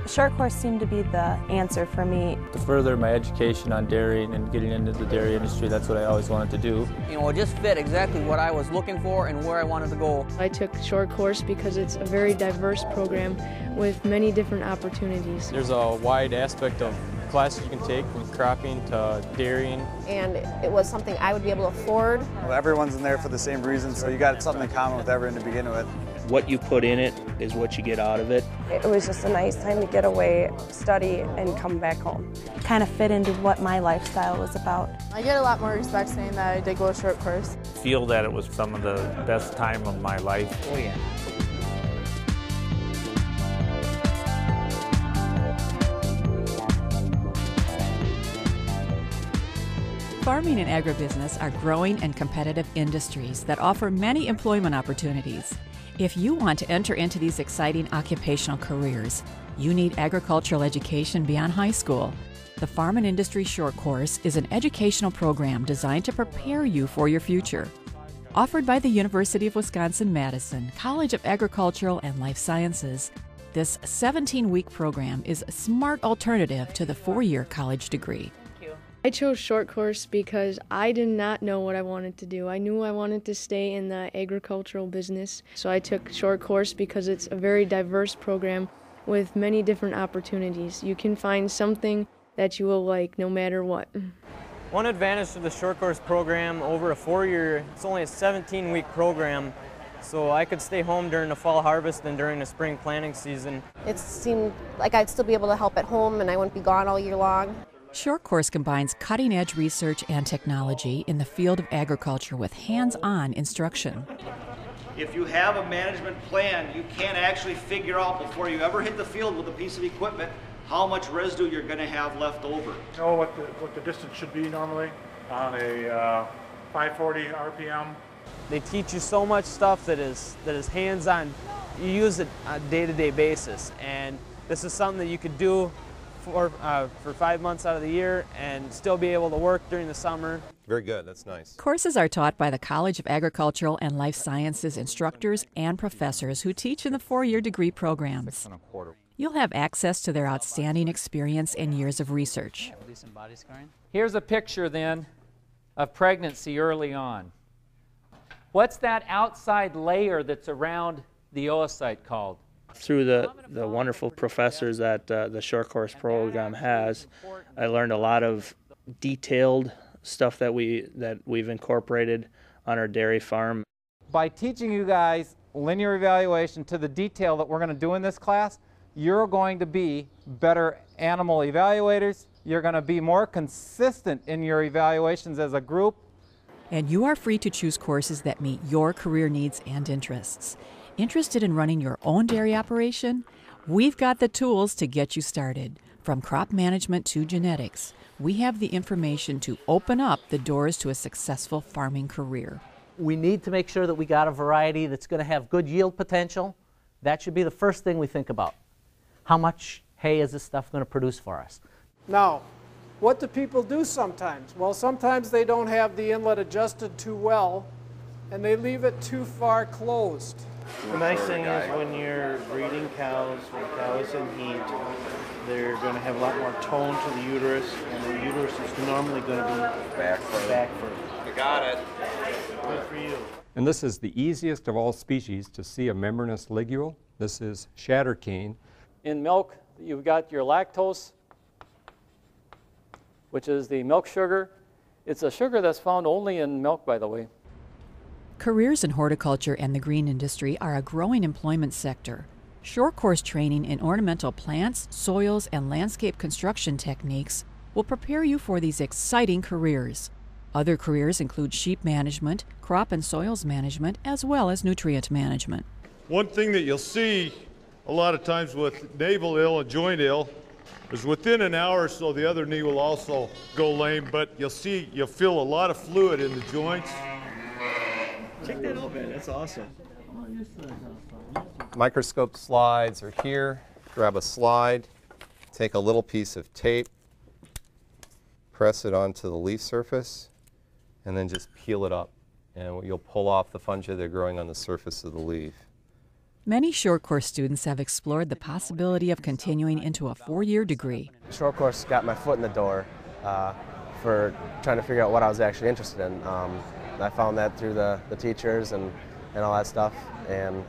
The short course seemed to be the answer for me. To further my education on dairying and getting into the dairy industry, that's what I always wanted to do. You know, it just fit exactly what I was looking for and where I wanted to go. I took short course because it's a very diverse program with many different opportunities. There's a wide aspect of classes you can take, from cropping to dairying. And it was something I would be able to afford. Well, everyone's in there for the same reason, so you got something in common with everyone to begin with. What you put in it is what you get out of it. It was just a nice time to get away, study, and come back home. It kind of fit into what my lifestyle was about. I get a lot more respect saying that I did go a short course. I feel that it was some of the best time of my life. Oh yeah. Farming and agribusiness are growing and competitive industries that offer many employment opportunities. If you want to enter into these exciting occupational careers, you need agricultural education beyond high school. The Farm and Industry Short Course is an educational program designed to prepare you for your future. Offered by the University of Wisconsin-Madison College of Agricultural and Life Sciences, this 17-week program is a smart alternative to the 4-year college degree. I chose short course because I did not know what I wanted to do. I knew I wanted to stay in the agricultural business, so I took short course because it's a very diverse program with many different opportunities. You can find something that you will like no matter what. One advantage of the short course program over a 4-year, it's only a 17-week program, so I could stay home during the fall harvest and during the spring planting season. It seemed like I'd still be able to help at home and I wouldn't be gone all year long. Short Course combines cutting-edge research and technology in the field of agriculture with hands-on instruction. If you have a management plan, you can actually figure out before you ever hit the field with a piece of equipment how much residue you're going to have left over. You know what the distance should be normally on a 540 RPM. They teach you so much stuff that is hands-on. You use it on a day-to-day basis, and this is something that you could do for 5 months out of the year and still be able to work during the summer. Very good, that's nice. Courses are taught by the College of Agricultural and Life Sciences instructors and professors who teach in the 4-year degree programs. You'll have access to their outstanding experience and years of research. Here's a picture then of pregnancy early on. What's that outside layer that's around the oocyte called? Through the wonderful professors that the short course program has, I learned a lot of detailed stuff that we've incorporated on our dairy farm. By teaching you guys linear evaluation to the detail that we're going to do in this class, you're going to be better animal evaluators. You're going to be more consistent in your evaluations as a group. And you are free to choose courses that meet your career needs and interests. Interested in running your own dairy operation? We've got the tools to get you started. From crop management to genetics, we have the information to open up the doors to a successful farming career. We need to make sure that we got a variety that's going to have good yield potential. That should be the first thing we think about. How much hay is this stuff going to produce for us? Now, what do people do sometimes? Well, sometimes they don't have the inlet adjusted too well, and they leave it too far closed. The nice thing is when you're breeding cows, when cows in heat, they're going to have a lot more tone to the uterus, and the uterus is normally going to be back further. You got it. Good for you. And this is the easiest of all species to see a membranous ligule. This is shatter cane. In milk, you've got your lactose, which is the milk sugar. It's a sugar that's found only in milk, by the way. Careers in horticulture and the green industry are a growing employment sector. Short course training in ornamental plants, soils, and landscape construction techniques will prepare you for these exciting careers. Other careers include sheep management, crop and soils management, as well as nutrient management. One thing that you'll see a lot of times with navel ill and joint ill is within an hour or so the other knee will also go lame, but you'll feel a lot of fluid in the joints. Check that out, man. That's awesome. Microscope slides are here. Grab a slide, take a little piece of tape, press it onto the leaf surface, and then just peel it up. And you'll pull off the fungi that are growing on the surface of the leaf. Many short course students have explored the possibility of continuing into a 4-year degree. Short course got my foot in the door for trying to figure out what I was actually interested in. I found that through the teachers and all that stuff, and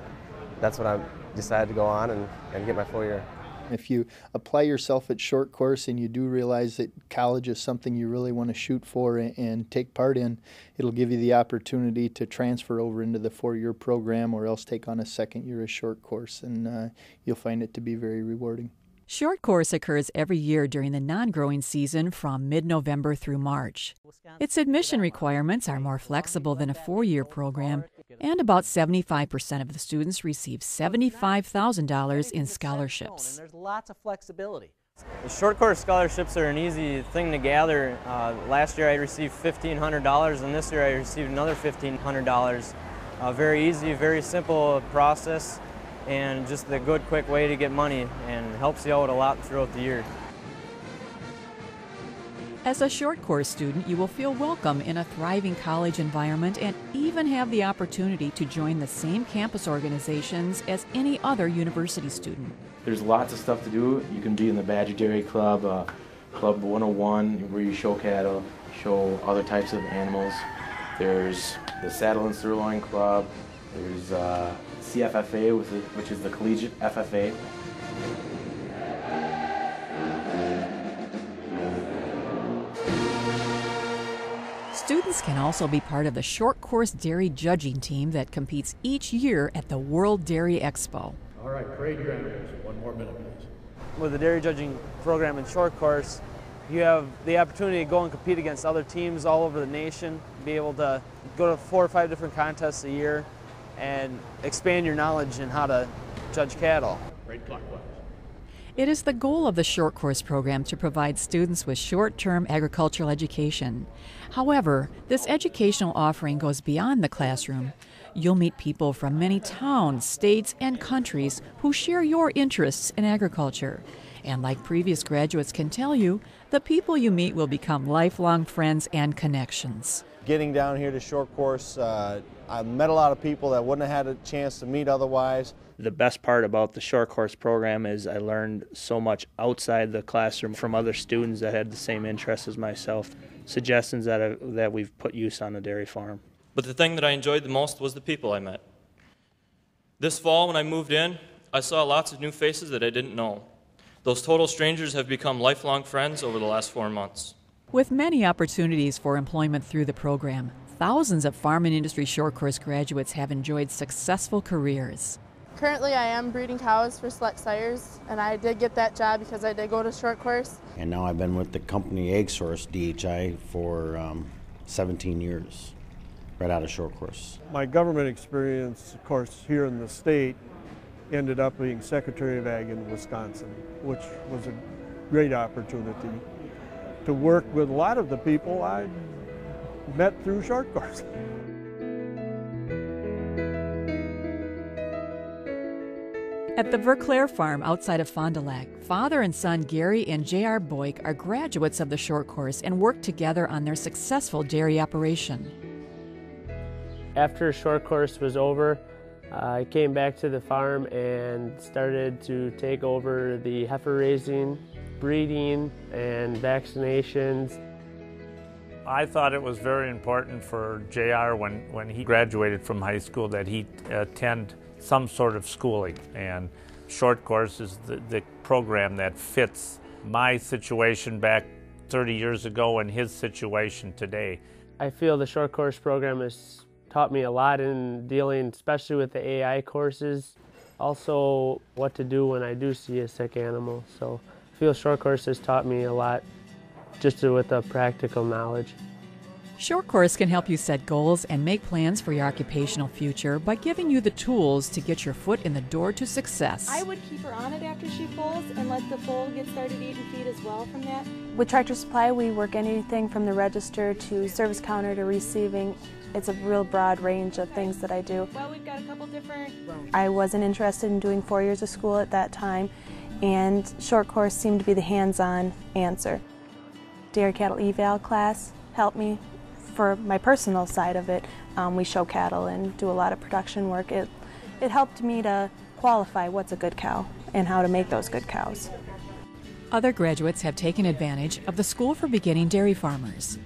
that's when I decided to go on and get my 4-year. If you apply yourself at short course and you do realize that college is something you really want to shoot for and take part in, it'll give you the opportunity to transfer over into the 4-year program or else take on a second year of short course, and you'll find it to be very rewarding. Short course occurs every year during the non-growing season from mid-November through March. Its admission requirements are more flexible than a 4-year program, and about 75% of the students receive $75,000 in scholarships. And there's lots of flexibility. The short course scholarships are an easy thing to gather. Last year I received $1,500, and this year I received another $1,500. Very easy, very simple process, and just a good, quick way to get money, and helps you out a lot throughout the year. As a short course student, you will feel welcome in a thriving college environment and even have the opportunity to join the same campus organizations as any other university student. There's lots of stuff to do. You can be in the Badger Dairy Club, Club 101, where you show cattle, show other types of animals. There's the Saddle and Sirloin Club. There's CFFA, which is the Collegiate FFA. Students can also be part of the short course dairy judging team that competes each year at the World Dairy Expo. All right, parade your animals. 1 more minute, please. With the dairy judging program in short course, you have the opportunity to go and compete against other teams all over the nation, be able to go to 4 or 5 different contests a year and expand your knowledge in how to judge cattle. Parade clockwise. It is the goal of the short course program to provide students with short-term agricultural education. However, this educational offering goes beyond the classroom. You'll meet people from many towns, states, and countries who share your interests in agriculture. And like previous graduates can tell you, the people you meet will become lifelong friends and connections. Getting down here to short course, I met a lot of people that wouldn't have had a chance to meet otherwise. The best part about the short course program is I learned so much outside the classroom from other students that had the same interests as myself, suggestions that we've put use on a dairy farm. But the thing that I enjoyed the most was the people I met. This fall when I moved in, I saw lots of new faces that I didn't know. Those total strangers have become lifelong friends over the last 4 months. With many opportunities for employment through the program, thousands of farm and industry short course graduates have enjoyed successful careers. Currently I am breeding cows for Select Sires, and I did get that job because I did go to short course. And now I've been with the company Egg Source, DHI, for 17 years, right out of short course. My government experience, of course, here in the state ended up being Secretary of Ag in Wisconsin, which was a great opportunity to work with a lot of the people I met through short course. At the Verclair farm outside of Fond du Lac, father and son Gary and J.R. Boyk are graduates of the short course and work together on their successful dairy operation. After short course was over, I came back to the farm and started to take over the heifer raising, breeding, and vaccinations. I thought it was very important for JR when he graduated from high school that he attend some sort of schooling, and short course is the program that fits my situation back 30 years ago and his situation today. I feel the short course program has taught me a lot in dealing especially with the AI courses, also what to do when I do see a sick animal. So I feel short course has taught me a lot just with the practical knowledge. Short course can help you set goals and make plans for your occupational future by giving you the tools to get your foot in the door to success. I would keep her on it after she foals and let the foal get started eating feed as well from that. With Tractor Supply, we work anything from the register to service counter to receiving. It's a real broad range of things that I do. Well, we've got a couple different... I wasn't interested in doing 4 years of school at that time, and short course seemed to be the hands-on answer. Dairy cattle eval class helped me for my personal side of it. We show cattle and do a lot of production work. It helped me to qualify what's a good cow and how to make those good cows. Other graduates have taken advantage of the School for Beginning Dairy Farmers.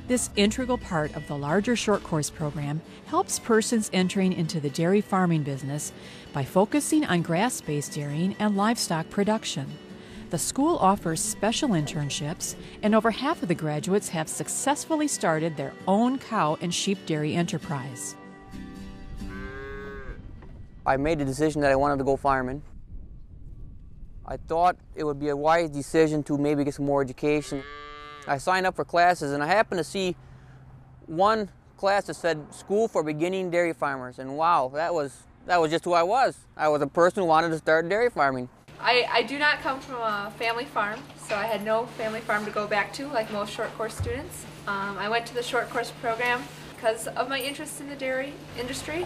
This integral part of the larger short course program helps persons entering into the dairy farming business by focusing on grass-based dairying and livestock production. The school offers special internships, and over half of the graduates have successfully started their own cow and sheep dairy enterprise. I made the decision that I wanted to go farming. I thought it would be a wise decision to maybe get some more education. I signed up for classes, and I happened to see one class that said School for Beginning Dairy Farmers, and wow, that was just who I was. I was a person who wanted to start dairy farming. I do not come from a family farm, so I had no family farm to go back to like most short course students. I went to the short course program because of my interest in the dairy industry.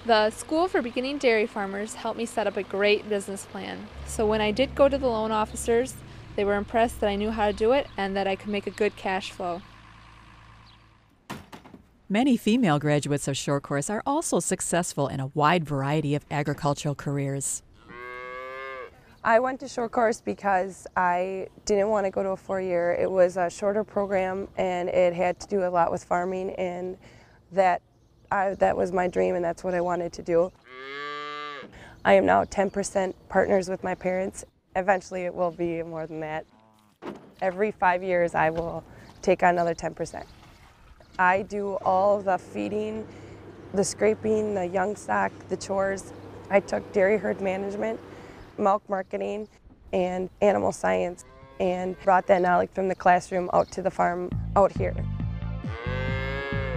The School for Beginning Dairy Farmers helped me set up a great business plan. So when I did go to the loan officers, they were impressed that I knew how to do it and that I could make a good cash flow. Many female graduates of short course are also successful in a wide variety of agricultural careers. I went to short course because I didn't want to go to a 4-year. It was a shorter program and it had to do a lot with farming, and that was my dream and that's what I wanted to do. I am now 10% partners with my parents. Eventually it will be more than that. Every 5 years I will take on another 10%. I do all the feeding, the scraping, the young stock, the chores. I took dairy herd management, milk marketing, and animal science, and brought that knowledge from the classroom out to the farm out here.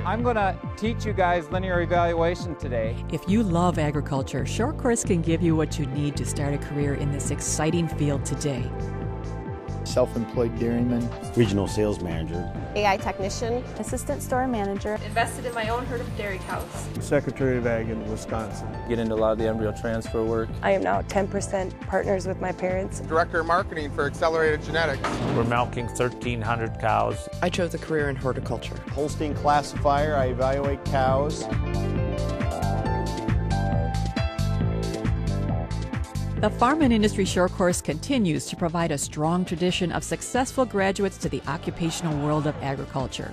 I'm going to teach you guys linear evaluation today. If you love agriculture, short course can give you what you need to start a career in this exciting field today. Self-employed dairyman. Regional sales manager. AI technician. Assistant store manager. Invested in my own herd of dairy cows. Secretary of Ag in Wisconsin. Get into a lot of the embryo transfer work. I am now 10% partners with my parents. Director of Marketing for Accelerated Genetics. We're milking 1,300 cows. I chose a career in horticulture. Holstein classifier, I evaluate cows. The Farm and Industry Short Course continues to provide a strong tradition of successful graduates to the occupational world of agriculture.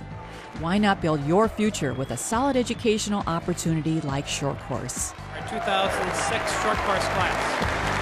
Why not build your future with a solid educational opportunity like Short Course? Our 2006 Short Course class.